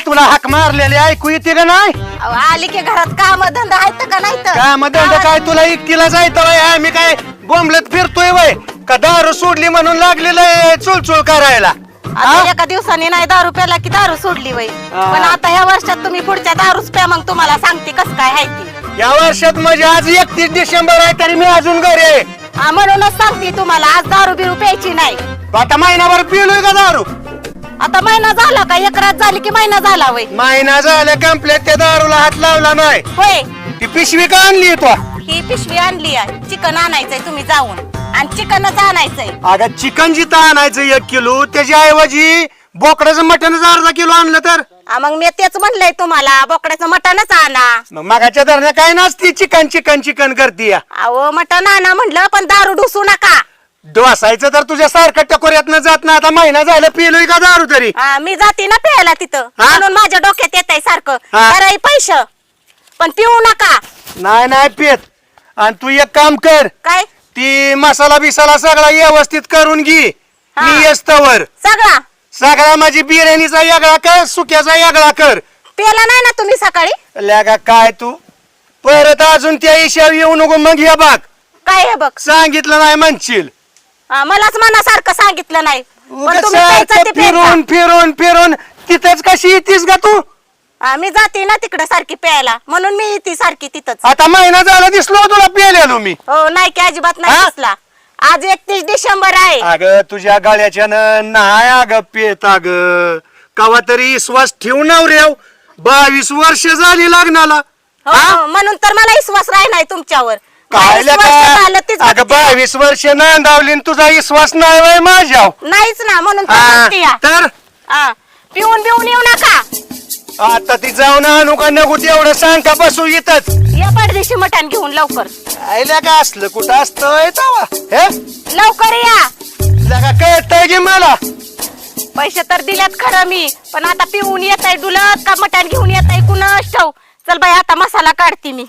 तुला हाक मारलेली ऐकू येते का नाही? अहो, आली की घरात काम धंदा आहेत का नाही तर काय मध्ये काय तुला एकटीला जायचं वय? मी काय बोंबलत फिरतोय वय का? दारू सोडली म्हणून लागलेलं आहे चुळचुळ करायला. आता एका दिवसाने नाही दारू प्याला की दारू सोडली वय. पण आता ह्या वर्षात तुम्ही पुढच्या दारूच प्या, मग तुम्हाला सांगते कस काय आहे ती. या वर्षात म्हणजे आज 31 डिसेंबर आहे तरी मी अजून घरी आहे. म्हणूनच सांगते तुम्हाला आज दारू बिरू प्यायची नाही. आता महिनाभर पिलोय का दारू? आता महिना झाला का? एक रात झाली की महिना झाला वय. महिना झाला कंप्लेट त्या दारूला हात लावला नाही. होय, ती पिशवी का आणली तू? ही पिशवी आणली आहे. चिकन आणायचंय तुम्ही जाऊन, आणि चिकनच आणायचंय. अगं चिकन जिथं आणायचं 1 किलो त्याच्या ऐवजी बोकडाचं मटण अर्धा किलो आणलं तर? मग मी तेच म्हणलंय तुम्हाला, बोकड्याचं मटणच आणा. मग मागाच्या दरम्यान काय नसती चिकन चिकन चिकन करती. अहो मटण आणा म्हणलं, पण दारू ढुसू नका. डोसायचं तर तुझ्या सारखं टकोऱ्यात जात ना. आता महिना झाला पिलोय का दारू तरी? मी जाते ना प्यायला तिथं, म्हणून माझ्या डोक्यात येत आहे सारखं कराय पैसे, पण पिऊ नका. नाही नाही पित. आणि तू एक काम कर, काय? ती मसाला बिसाला सगळा व्यवस्थित करून घे. मी येस्तवर सगळा माझी बिर्याणीचा वेगळा कर, सुक्याचा वेगळा कर. प्याला नाही ना तुम्ही सकाळी? लगा काय तू परत अजून त्या हिशोब येऊ नको. मग हे बघ काय हे बघ, सांगितलं नाही म्हणशील. मलाच मनासारखं सांगितलं नाही, पण उगाच तुम्ही प्यायचं ते सारखं प्यायचं. फिरून फिरून फिरून तिथंच कशी येतीस का तू? मी जाते ना तिकडे सारखी प्यायला, म्हणून मी येते सारखी तिथंच. आता महिना झाला दिसलो तुला प्यायलेलो मी. हो नाही की अजिबात नाही दिसला. आज 31 डिसेंबर आहे. अगं तुझ्या गळ्याच्या नाही अगं पेत. अगं कवा तरी विश्वास ठेवू नवऱ्याव. 22 वर्ष झाली लग्नाला. हो, म्हणून तर मला विश्वास राही नाही तुमच्यावर. काय 22 वर्ष झालं तीच अगं बघते. 22 वर्ष नांदावली आणि तुझा विश्वास नाही वय माझ्याव? नाहीच ना, म्हणून तर म्हणते या. तर पिऊन बिऊन येऊ नका. आता ती जाऊन आणू का नको तेवढं सांग का बसू येतच. या पडदेशी मटण घेऊन लवकर. आयला का असलं कुठं असतंय तवा? हे लवकर या. लगा कळतंय की मला. पैसे तर दिल्यात खरं मी, पण आता पिऊन येत आहे डुलत का मटण घेऊन येत आहे कुणास ठाऊक. चल बाई आता मसाला काढते मी.